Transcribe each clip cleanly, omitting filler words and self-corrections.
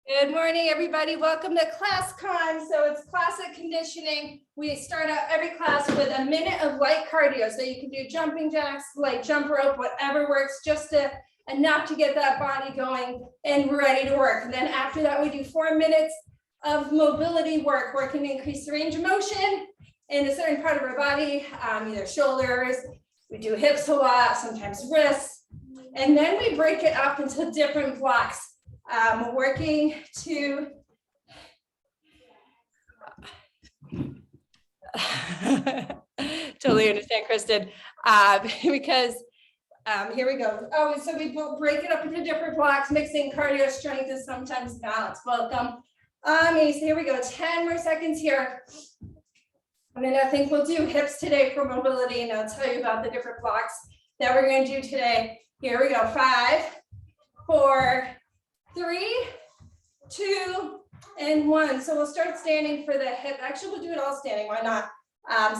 Good morning, everybody. Welcome to Class Con. So it's classic conditioning. We start out every class with a minute of light cardio. So you can do jumping jacks, like jump rope, whatever works, just enough to get that body going and ready to work. And then after that, we do 4 minutes of mobility work, where it can increase the range of motion in a certain part of our body, either shoulders. We do hips a lot, sometimes wrists. And then we break it up into different blocks. Working to totally understand, Kristen, because here we go. Oh, so we break it up into different blocks, mixing cardio, strength, and sometimes balance. Welcome. So here we go. 10 more seconds here. And then I think we'll do hips today for mobility, and I'll tell you about the different blocks that we're going to do today. Here we go. 5, 4, 3, 2, and 1. So we'll start standing for the hip. Actually, we'll do it all standing. Why not?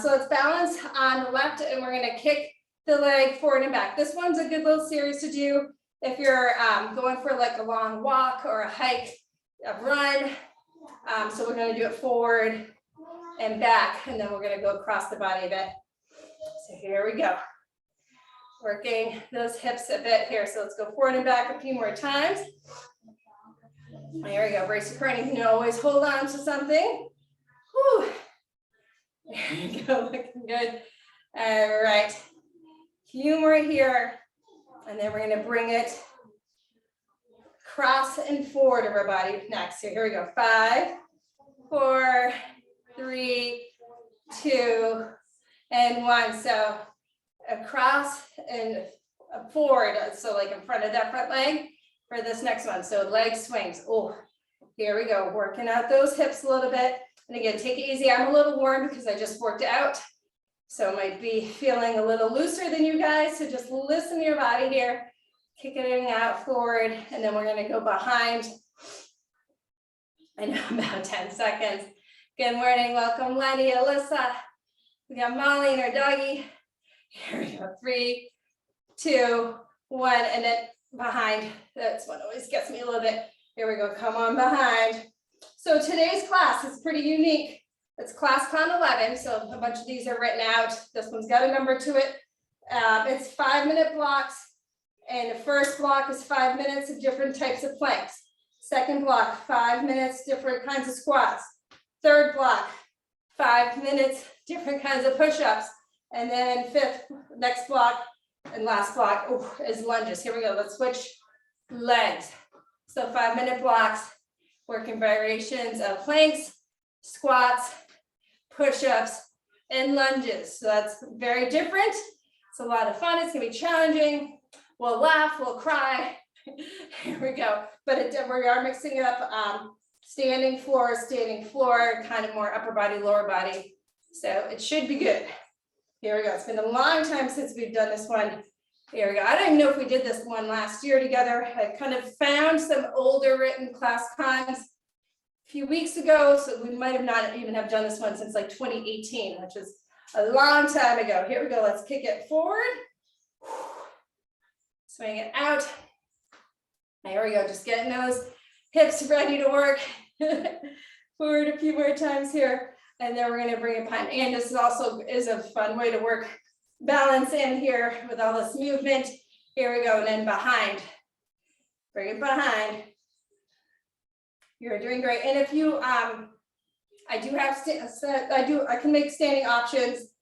So let's balance on the left, and we're going to kick the leg forward and back. This one's a good little series to do if you're going for like a long walk or a hike, a run. So we're going to do it forward and back, and then we're going to go across the body a bit. So here we go. Working those hips a bit here. So let's go forward and back a few more times. There we go. Brace your core. You can always hold on to something. Whew. There you go. Looking good. All right. Few more here. And then we're going to bring it cross and forward of our body next. So here we go. 5, 4, 3, 2, and 1. So across and forward. So like in front of that front leg. For this next one, so leg swings. Oh, here we go, working out those hips a little bit. And again, take it easy. I'm a little warm because I just worked out, so I might be feeling a little looser than you guys. So just listen to your body here, kick it out forward, and then we're going to go behind. I know, about 10 seconds. Good morning, welcome Lenny, Alyssa. We got Molly and our doggy. Here we go. 3, 2, 1, and then behind. That's what always gets me a little bit. Here we go. Come on behind. So today's class is pretty unique. It's Class Con 11. So a bunch of these are written out. This one's got a number to it. It's 5-minute blocks. And the first block is 5 minutes of different types of planks. Second block, 5 minutes, different kinds of squats. Third block, 5 minutes, different kinds of push-ups. And then next block, and last block is lunges. Here we go. Let's switch legs. So 5-minute blocks, working variations of planks, squats, push-ups, and lunges. So that's very different. It's a lot of fun. It's going to be challenging. We'll laugh. We'll cry. Here we go. But we are mixing up standing floor, kind of more upper body, lower body. So it should be good. Here we go. It's been a long time since we've done this one. Here we go. I don't even know if we did this one last year together. I kind of found some older written class cons a few weeks ago. So we might have not even have done this one since like 2018, which is a long time ago. Here we go. Let's kick it forward. Swing it out. There we go. Just getting those hips ready to work. Forward a few more times here. And then we're going to bring it behind. And this also is a fun way to work balance in here with all this movement. Here we go. And then behind. Bring it behind. You're doing great. And if you, I can make standing options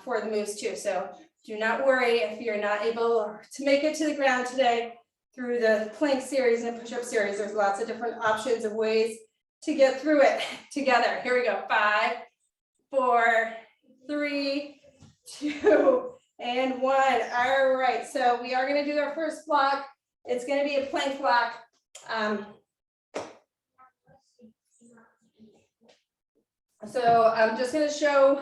for the moves too. So do not worry if you're not able to make it to the ground today through the plank series and push-up series. There's lots of different options of ways to get through it together. Here we go. 5, 4, 3, 2, and 1. All right. So we are going to do our first block. It's going to be a plank block. So I'm just going to show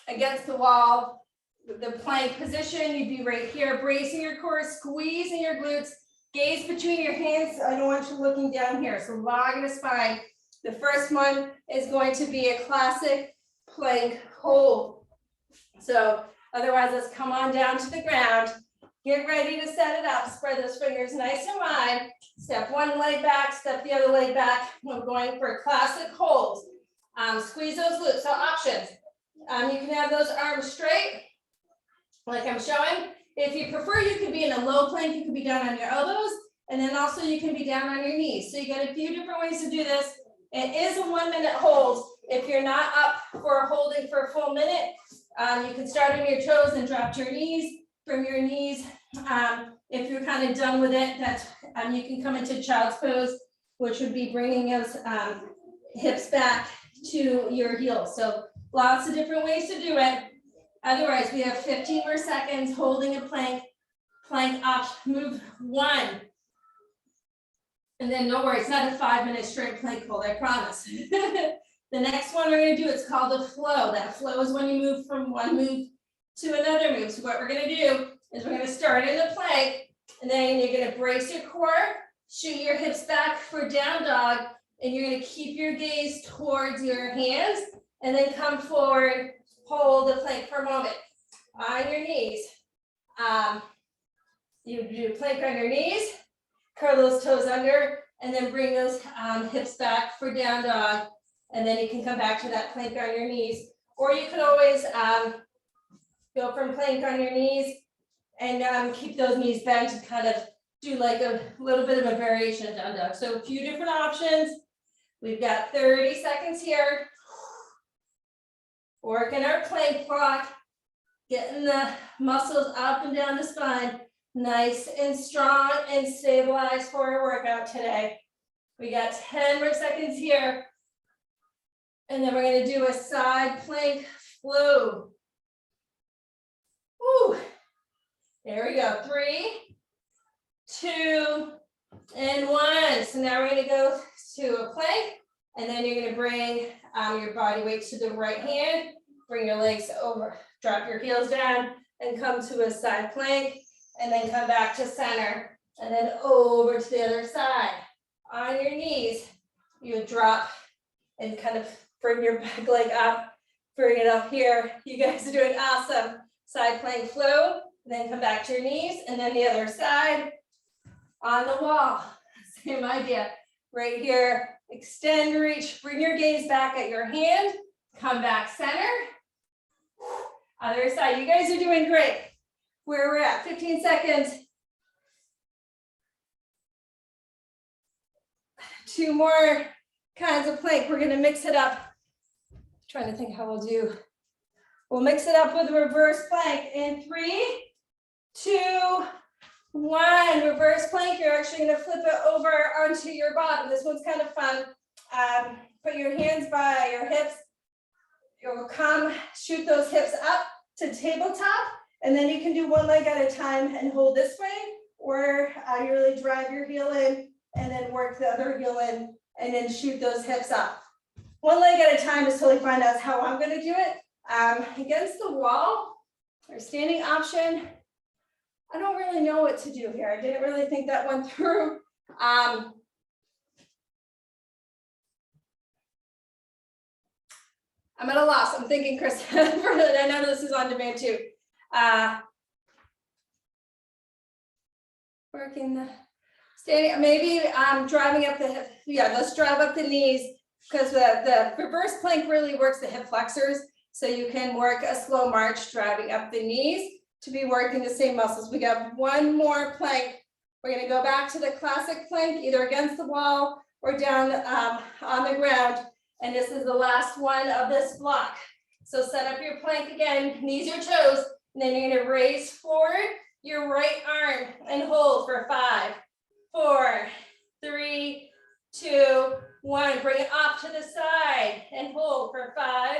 against the wall the plank position. You'd be right here, bracing your core, squeezing your glutes, gaze between your hands. I don't want you looking down here. So logging the spine. The first one is going to be a classic plank hold. So otherwise, let's come on down to the ground. Get ready to set it up. Spread those fingers nice and wide. Step one leg back, step the other leg back. We're going for classic holds. Squeeze those glutes. So options. You can have those arms straight, like I'm showing. If you prefer, you could be in a low plank. You could be down on your elbows, and then also you can be down on your knees. So you got a few different ways to do this. It is a 1 minute hold. If you're not up for holding for a full minute, you can start on your toes and drop to your knees. From your knees, if you're kind of done with it, that's you can come into child's pose, which would be bringing those hips back to your heels. So lots of different ways to do it. Otherwise, we have 15 more seconds holding a plank, plank up, move one. And then no worries, it's not a 5 minute straight plank hold, I promise. The next one we're gonna do, it's called a flow. That flow is when you move from one move to another move. So what we're gonna do is we're gonna start in the plank, and then you're gonna brace your core, shoot your hips back for down dog, and you're gonna keep your gaze towards your hands, and then come forward, hold the plank for a moment. On your knees. You do plank on your knees, curl those toes under, and then bring those hips back for down dog, and then you can come back to that plank on your knees. Or you could always go from plank on your knees and keep those knees bent and kind of do like a little bit of a variation of down dog. So a few different options. We've got 30 seconds here. Working our plank block, getting the muscles up and down the spine, nice and strong and stabilized for our workout today. We got 10 more seconds here. And then we're gonna do a side plank flow. Woo. There we go. 3, 2, and 1. So now we're gonna go to a plank, and then you're gonna bring your body weight to the right hand, bring your legs over, drop your heels down, and come to a side plank, and then come back to center, and then over to the other side. On your knees, you drop and kind of bring your back leg up, bring it up here. You guys are doing awesome. Side plank flow, then come back to your knees, and then the other side on the wall. Same idea. Right here, extend, reach, bring your gaze back at your hand, come back center. Other side, you guys are doing great. Where we're at, 15 seconds. 2 more kinds of plank. We're gonna mix it up. Trying to think how we'll do. We'll mix it up with a reverse plank in 3, 2, 1. Reverse plank, you're actually gonna flip it over onto your bottom. This one's kind of fun. Put your hands by your hips. You'll come, shoot those hips up to tabletop, and then you can do one leg at a time and hold this way, or you really drive your heel in and then work the other heel in and then shoot those hips up. One leg at a time is totally fine. That's how I'm gonna do it. Against the wall or standing option, I don't really know what to do here. I didn't really think that one through. I'm at a loss. I'm thinking, Chris, I know this is on demand too. Working the standing, maybe driving up the hip. Yeah, let's drive up the knees, because the reverse plank really works the hip flexors. So you can work a slow march driving up the knees to be working the same muscles. We got one more plank. We're gonna go back to the classic plank, either against the wall or down on the ground. And this is the last one of this block. So set up your plank again, knees or toes, and then you're gonna raise forward your right arm and hold for 5, 4, 3, 2, 1. Bring it off to the side and hold for 5,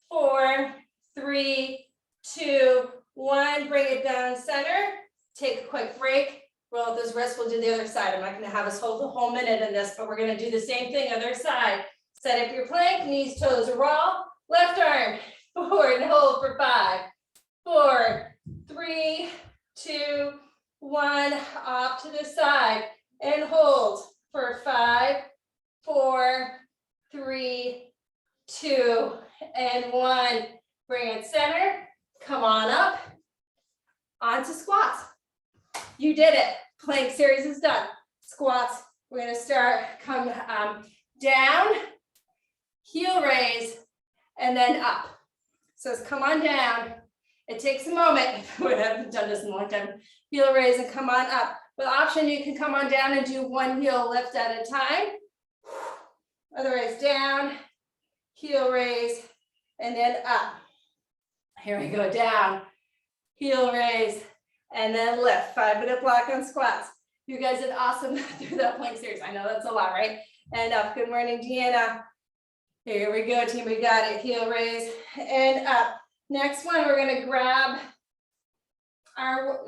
4, 3, 2, 1. Bring it down center. Take a quick break. Roll up those wrists. We'll do the other side. I'm not going to have us hold the whole minute in this, but we're going to do the same thing other side. Set up your plank. Knees, toes, roll. Left arm forward and hold for 5, 4, 3, 2, 1. Off to the side and hold for 5, 4, 3, 2, and 1. Bring it center. Come on up. Onto squats. We're gonna start, come down, heel raise, and then up. So it's come on down. It takes a moment. We haven't done this in a long time. Heel raise and come on up. With option, you can come on down and do one heel lift at a time. Otherwise, down, heel raise, and then up. Here we go, down, heel raise, and then lift. 5-minute block on squats. You guys did awesome through that plank series. I know that's a lot, right? And up. Good morning, Deanna. Here we go, team. We got it. Heel raise and up. Next one, we're going to grab our,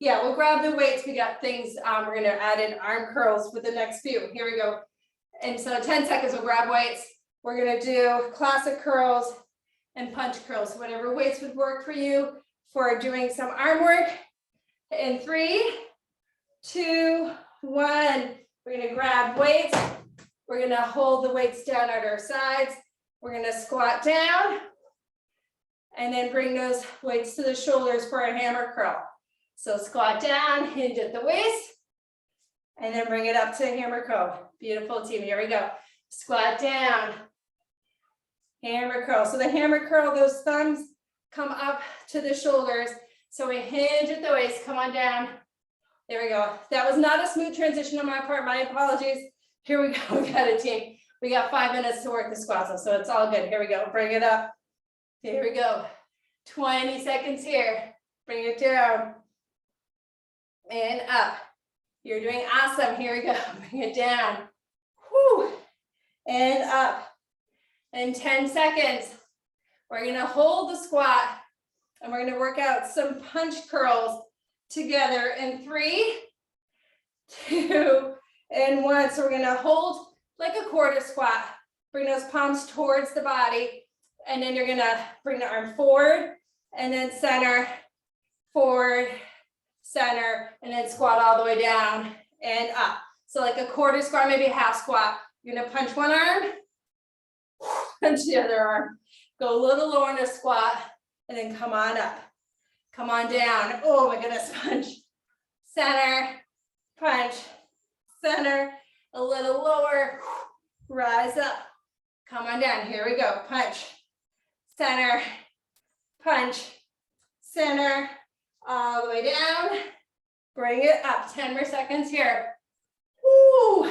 we'll grab the weights. We got things, we're going to add in arm curls with the next few. Here we go. And so 10 seconds, we'll grab weights. We're going to do classic curls and punch curls, whatever weights would work for you for doing some arm work. In 3, 2, 1, we're going to grab weights. We're going to hold the weights down at our sides. We're going to squat down and then bring those weights to the shoulders for a hammer curl. So squat down, hinge at the waist, and then bring it up to a hammer curl. Beautiful, team. Here we go. Squat down, hammer curl. So the hammer curl, those thumbs come up to the shoulders. So we hinge at the waist, come on down. There we go. That was not a smooth transition on my part. My apologies. Here we go. We got a team. We got 5 minutes to work the squats, so it's all good. Here we go. Bring it up. Here we go. 20 seconds here. Bring it down and up. You're doing awesome. Here we go. Bring it down. Whew. And up. And 10 seconds. We're going to hold the squat and we're going to work out some punch curls together in 3, 2, and 1. So we're going to hold like a quarter squat. Bring those palms towards the body. And then you're going to bring the arm forward and then center, forward, center, and then squat all the way down and up. So like a quarter squat, maybe a half squat. You're going to punch one arm, punch the other arm. Go a little lower in a squat and then come on up. Come on down. Oh my goodness, punch. Center, punch, center, a little lower, rise up. Come on down. Here we go. Punch, center, punch, center, all the way down. Bring it up. 10 more seconds here. Woo!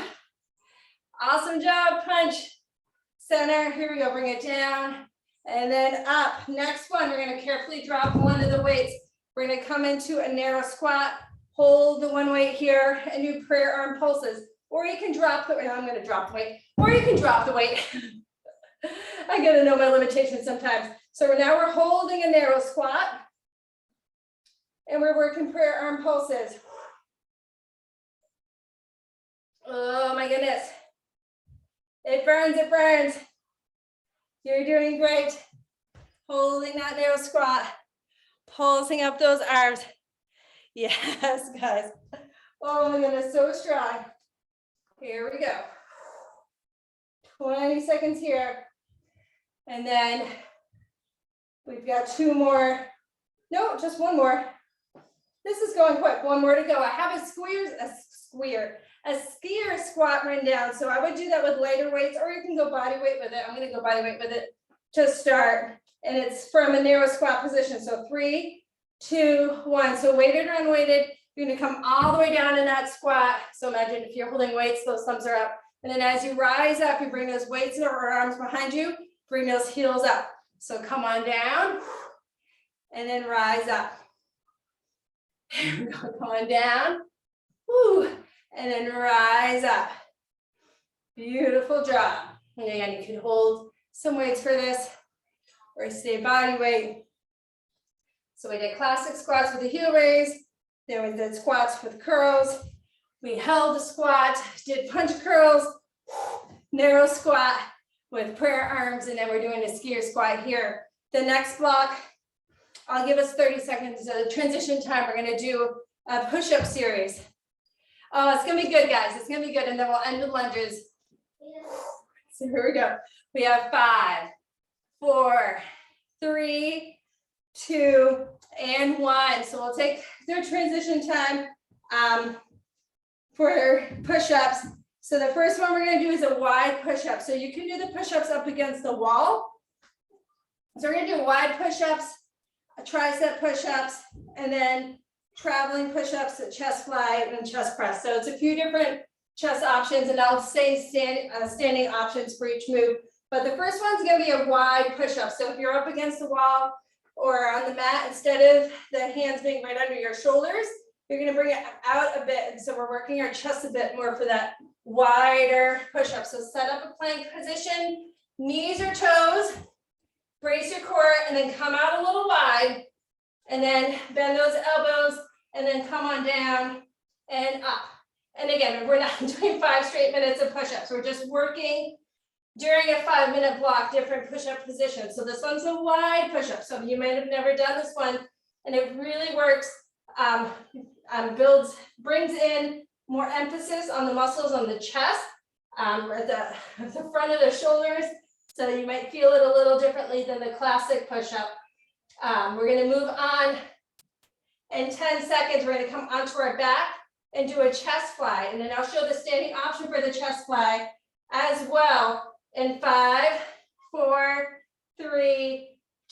Awesome job. Punch, center. Here we go. Bring it down and then up. Next one, we're going to carefully drop one of the weights. We're going to come into a narrow squat. Hold the one weight here and do prayer arm pulses. Or you can drop the weight. I'm going to drop the weight. Or you can drop the weight. I got to know my limitations sometimes. So now we're holding a narrow squat. And we're working prayer arm pulses. Oh my goodness. It burns, it burns. You're doing great. Holding that narrow squat. Pulsing up those arms. Yes, guys. Oh my goodness, so strong. Here we go. 20 seconds here. And then we've got 2 more. No, just 1 more. This is going quick. 1 more to go. I have a skier squat written down. So I would do that with lighter weights, or you can go body weight with it. I'm going to go body weight with it to start. And it's from a narrow squat position. So 3, 2, 1. So weighted or unweighted, you're going to come all the way down in that squat. So imagine if you're holding weights, those thumbs are up. And then as you rise up, you bring those weights or arms behind you, bring those heels up. So come on down and then rise up. Here we go. Come on down. Woo. And then rise up. Beautiful job. And again, you can hold some weights for this or stay body weight. So we did classic squats with the heel raise. Then we did squats with curls. We held the squat, did punch curls, narrow squat with prayer arms, and then we're doing a skier squat here. The next block, I'll give us 30 seconds of transition time. We're going to do a push-up series. Oh, it's going to be good, guys. It's going to be good, and then we'll end with lunges. So here we go. We have 5, 4, 3, 2, and 1. So we'll take their transition time for push-ups. So the first one we're gonna do is a wide push-up. So you can do the push-ups up against the wall. So we're gonna do wide push-ups, tricep push-ups, and then traveling push-ups, chest fly, and chest press. So it's a few different chest options, and I'll say standing options for each move. But the first one's gonna be a wide push-up. So if you're up against the wall or on the mat, instead of the hands being right under your shoulders, you're gonna bring it out a bit. And so we're working our chest a bit more for that wider push-up. So set up a plank position, knees or toes, brace your core, and then come out a little wide, and then bend those elbows, and then come on down and up. And again, we're not doing 5 straight minutes of push-ups. We're just working during a 5-minute block, different push-up positions. So this one's a wide push-up. So you might have never done this one, and it really works, brings in more emphasis on the muscles on the chest, at the front of the shoulders. So you might feel it a little differently than the classic push-up. We're gonna move on. In 10 seconds, we're gonna come onto our back and do a chest fly. And then I'll show the standing option for the chest fly as well. In 5, 4, 3,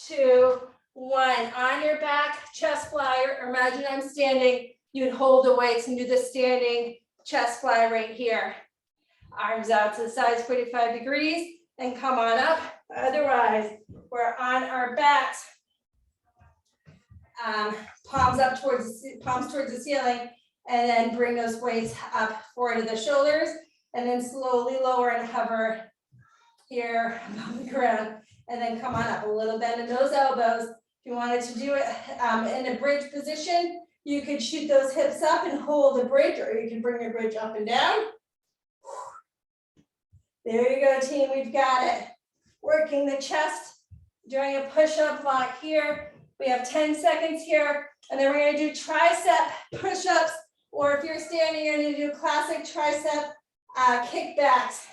2, 1. On your back, chest fly, or imagine I'm standing, you'd hold the weights and do the standing chest fly right here. Arms out to the sides, 45 degrees, and come on up. Otherwise, we're on our backs, palms towards the ceiling, and then bring those weights up forward to the shoulders, and then slowly lower and hover here above the ground, and then come on up. A little bend in those elbows. If you wanted to do it in a bridge position, you could shoot those hips up and hold the bridge, or you can bring your bridge up and down. There you go, team, we've got it. Working the chest, doing a push-up block here. We have 10 seconds here, and then we're gonna do tricep push-ups, or if you're standing, you're gonna do classic tricep kickbacks.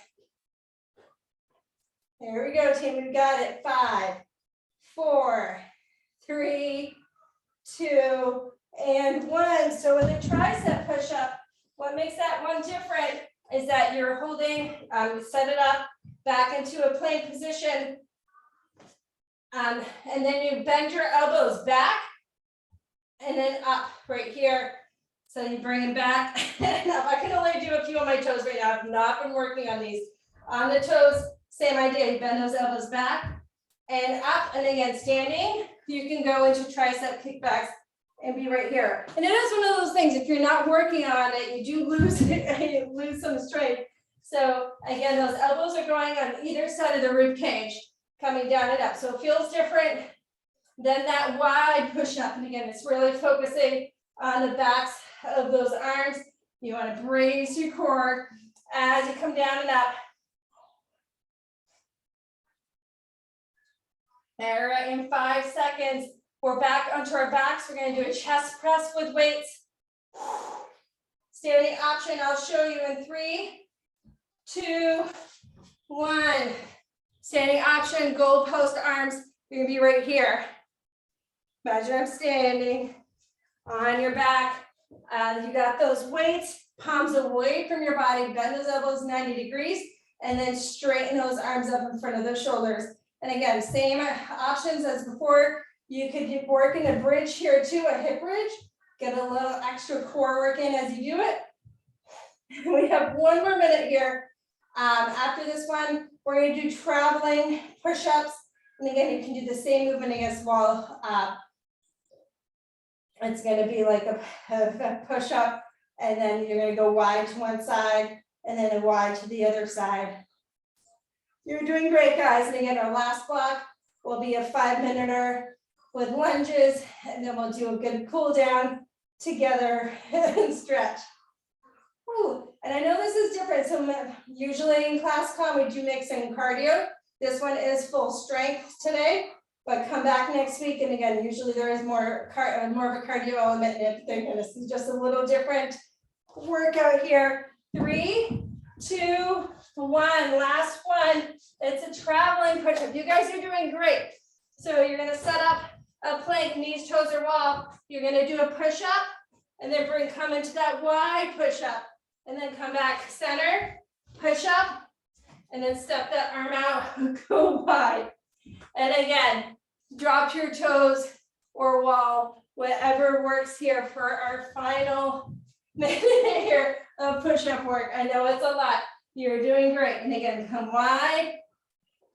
There we go, team, we've got it. 5, 4, 3, 2, and 1. So with a tricep push-up, what makes that one different is that you're holding, set it up back into a plank position, and then you bend your elbows back and then up right here. So you bring them back and up. I can only do a few on my toes right now. I've not been working on these. On the toes, same idea. You bend those elbows back and up, and again, standing, you can go into tricep kickbacks and be right here. And it is one of those things, if you're not working on it, you do lose it, you lose some strength. So again, those elbows are going on either side of the rib cage, coming down and up. So it feels different than that wide push-up. And again, it's really focusing on the backs of those arms. You want to brace your core as you come down and up. All right, in 5 seconds, we're back onto our backs. We're going to do a chest press with weights. Standing option, I'll show you in 3, 2, 1. Standing option, goalpost arms. You're gonna be right here. Imagine I'm standing on your back. You got those weights, palms away from your body, bend those elbows 90 degrees, and then straighten those arms up in front of those shoulders. And again, same options as before. You could work in a bridge here too, a hip bridge. Get a little extra core work in as you do it. We have 1 more minute here. After this one, we're going to do traveling push-ups. And again, you can do the same movement against the wall. It's going to be like a push-up, and then you're going to go wide to one side, and then a wide to the other side. You're doing great, guys. And again, our last block will be a 5-minute with lunges, and then we'll do a good cool down together and stretch. Ooh, and I know this is different. So usually in class we do mix in cardio. This one is full strength today, but come back next week. And again, usually there is more of a cardio element in it. This is just a little different workout here. 3, 2, 1. Last one. It's a traveling push-up. You guys are doing great. So you're going to set up a plank, knees, toes, or wall. You're going to do a push-up, and then come into that wide push up, and then come back center, push up, and then step that arm out, go wide. And again, drop your toes or wall, whatever works here for our final minute here of push-up work. I know it's a lot. You're doing great. And again, come wide,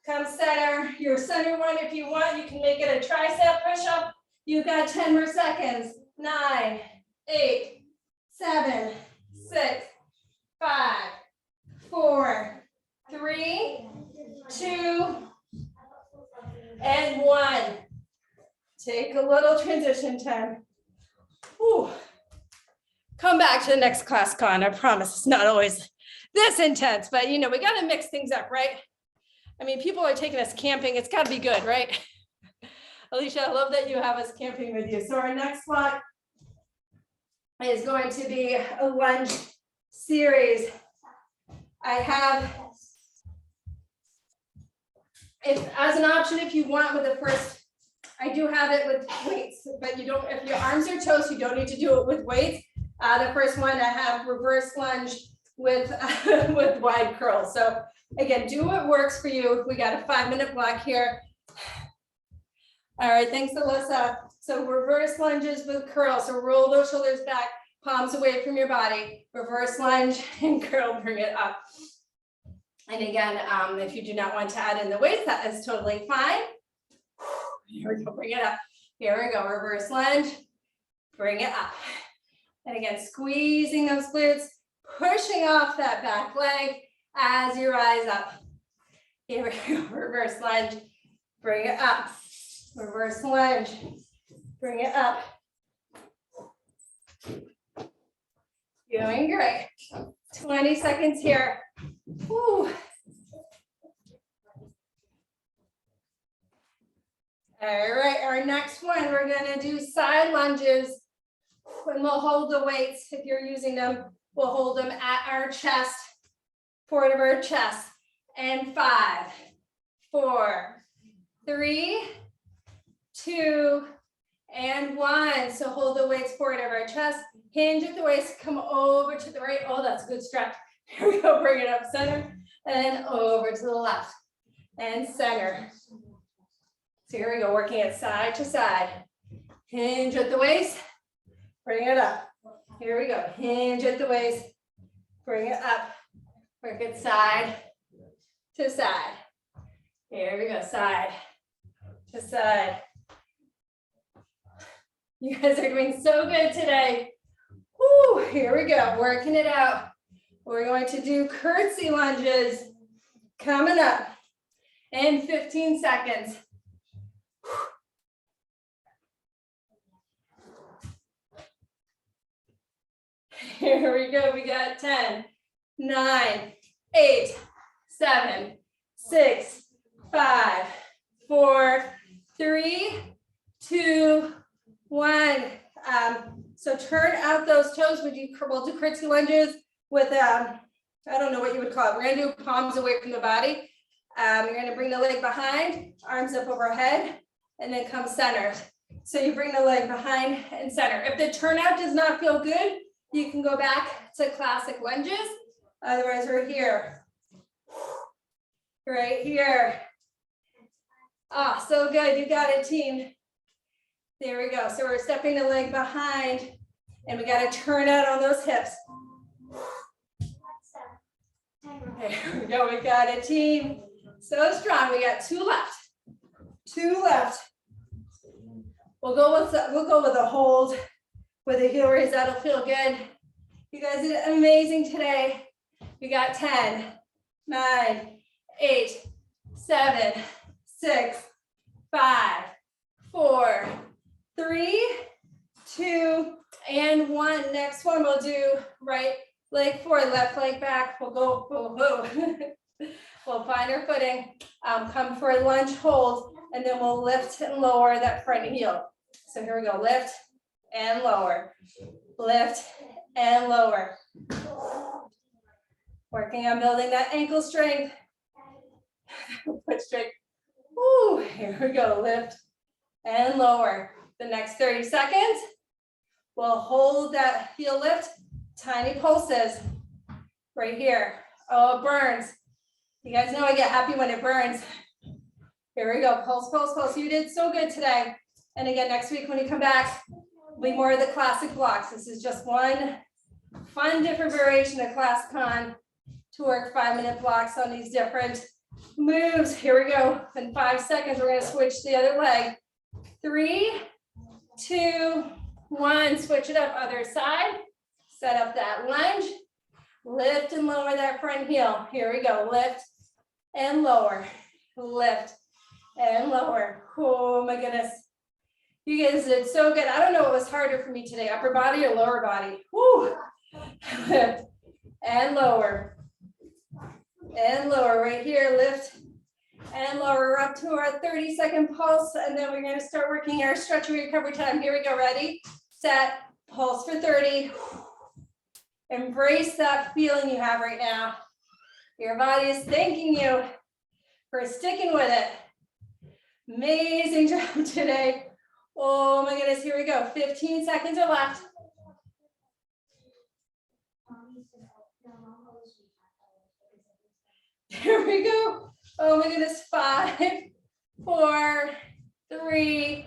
come center. Your center one, if you want, you can make it a tricep push-up. You've got 10 more seconds. 9, 8, 7, 6, 5, 4, 3, 2, and 1. Take a little transition time. Whew. Come back to the next class con. I promise it's not always this intense, but you know, we got to mix things up, right? I mean, people are taking us camping. It's got to be good, right? Alicia, I love that you have us camping with you. So our next block is going to be a lunge series. I have, as an option, if you want with the first, I do have it with weights, but you don't, if your arms are toast, you don't need to do it with weights. The first one, I have reverse lunge with, with wide curls. So again, do what works for you. We got a 5-minute block here. All right, thanks, Alyssa. So reverse lunges with curls. So roll those shoulders back, palms away from your body, reverse lunge and curl, bring it up. And again, if you do not want to add in the weights, that is totally fine. Here we go, bring it up. Here we go, reverse lunge, bring it up. And again, squeezing those glutes, pushing off that back leg as you rise up. Here we go, reverse lunge, bring it up. Reverse lunge, bring it up. Doing great. 20 seconds here. Whew. All right, our next one, we're gonna do side lunges, and we'll hold the weights. If you're using them, we'll hold them at our chest, forward of our chest. And 5, 4, 3, 2, and 1. So hold the weights forward of our chest, hinge at the waist, come over to the right. Oh, that's a good stretch. Here we go, bring it up center, and over to the left, and center. So here we go, working it side to side. Hinge at the waist, bring it up. Here we go, hinge at the waist, bring it up. Work it side to side. Here we go, side to side. You guys are doing so good today. Woo, here we go, working it out. We're going to do curtsy lunges coming up in 15 seconds. Here we go, we got 10, 9, 8, 7, 6, 5, 4, 3, 2, 1. So turn out those toes. We'll do curtsy lunges with, I don't know what you would call it. We're gonna do palms away from the body. You're gonna bring the leg behind, arms up overhead, and then come center. So you bring the leg behind and center. If the turnout does not feel good, you can go back to classic lunges. Otherwise, we're here. Right here. Ah, so good, you got it, team. There we go. So we're stepping the leg behind, and we got to turn out on those hips. There we go, we got it, team. So strong, we got 2 left. 2 left. We'll go with a hold with a heel raise, that'll feel good. You guys did amazing today. We got 10, 9, 8, 7, 6, 5, 4, 3, 2, and 1. Next one we'll do right leg forward, left leg back. We'll go, we'll find our footing, come for a lunge hold, and then we'll lift and lower that front heel. So here we go, lift and lower, lift and lower. Working on building that ankle strength. Foot strength. Woo, here we go, lift and lower. The next 30 seconds, We'll hold that heel lift, tiny pulses right here. Oh, it burns. You guys know I get happy when it burns. Here we go, pulse, pulse, pulse. You did so good today. And again, next week when you come back, will be more of the classic blocks. This is just one fun, different variation of Clas Con to work 5-minute blocks on these different moves. Here we go. In 5 seconds, we're gonna switch the other leg. 3, 2, 1, switch it up, other side. Set up that lunge. Lift and lower that front heel. Here we go, lift and lower, lift and lower. Oh my goodness. You guys did so good. I don't know what was harder for me today, upper body or lower body. Woo. Lift and lower right here, lift and lower up to our 30-second pulse. And then we're going to start working our stretch and recovery time. Here we go, ready, set, pulse for 30. Embrace that feeling you have right now. Your body is thanking you for sticking with it. Amazing job today. Oh my goodness, here we go. 15 seconds are left. Here we go. Oh my goodness, 5, 4, 3,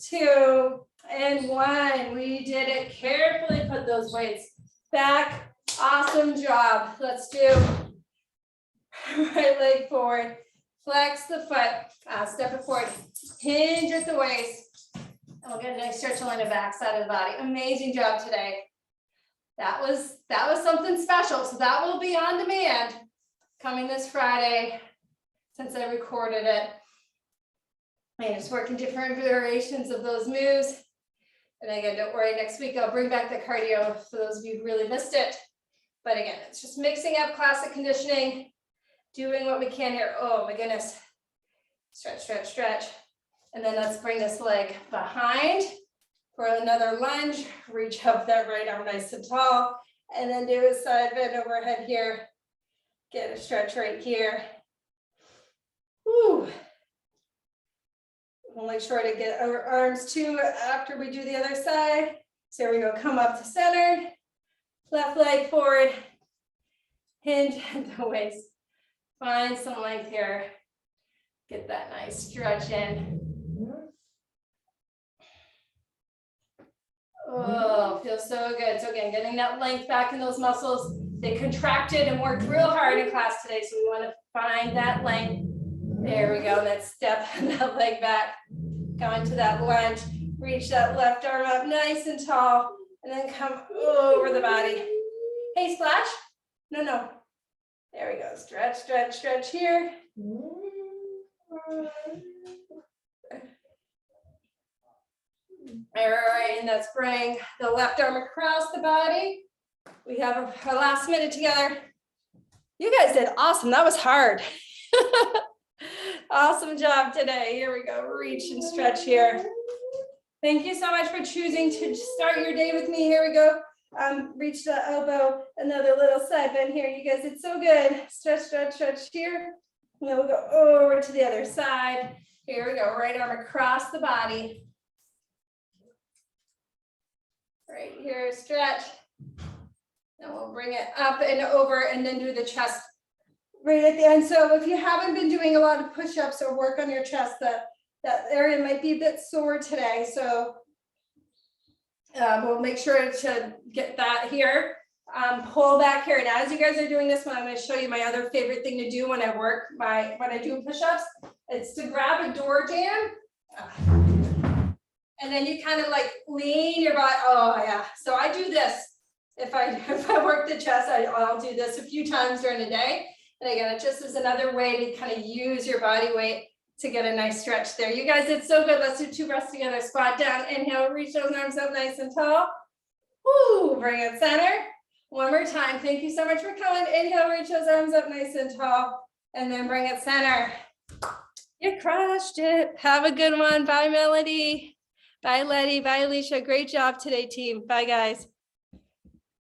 2, and 1. We did it. Carefully put those weights back. Awesome job. Let's do right leg forward. Flex the foot. Step it forward. Hinge at the waist. And we'll get a nice stretch along the back side of the body. Amazing job today. That was something special. So that will be on demand coming this Friday since I recorded it. I'm just working different variations of those moves. And again, don't worry, next week I'll bring back the cardio for those of you who really missed it. But again, it's just mixing up classic conditioning, doing what we can here. Oh my goodness. Stretch, stretch, stretch. And then let's bring this leg behind for another lunge. Reach up that right arm nice and tall. And then do a side bend overhead here. Get a stretch right here. Woo. We'll make sure to get our arms too after we do the other side. So here we go, come up to center. Left leg forward. Hinge at the waist. Find some length here. Get that nice stretch in. Oh, feels so good. So again, getting that length back in those muscles. They contracted and worked real hard in class today. So we want to find that length. There we go. Let's step that leg back. Go into that lunge. Reach that left arm up nice and tall. And then come over the body. Hey, splash. No, no. There we go. Stretch, stretch, stretch here. All right, and let's bring the left arm across the body. We have our last minute together. You guys did awesome. That was hard. Awesome job today. Here we go. Reach and stretch here. Thank you so much for choosing to start your day with me. Here we go. Reach the elbow, another little side bend here. You guys did so good. Stretch, stretch, stretch here. And then we'll go over to the other side. Here we go. Right arm across the body. Right here, stretch. Then we'll bring it up and over and then do the chest right at the end. So if you haven't been doing a lot of push-ups or work on your chest, that area might be a bit sore today. So we'll make sure to get that here. Pull back here. And as you guys are doing this one, I'm going to show you my other favorite thing to do when I work, when I do push-ups. It's to grab a door jamb. And then you kind of like lean your body. Oh yeah. So I do this. If I work the chest, I'll do this a few times during the day. And again, it just is another way to kind of use your body weight to get a nice stretch there. You guys did so good. Let's do 2 breaths together. Squat down, inhale, reach those arms up nice and tall. Woo, bring it center. One more time. Thank you so much for coming. Inhale, reach those arms up nice and tall. And then bring it center. You crushed it. Have a good one. Bye, Melody. Bye, Letty. Bye, Alicia. Great job today, team. Bye, guys.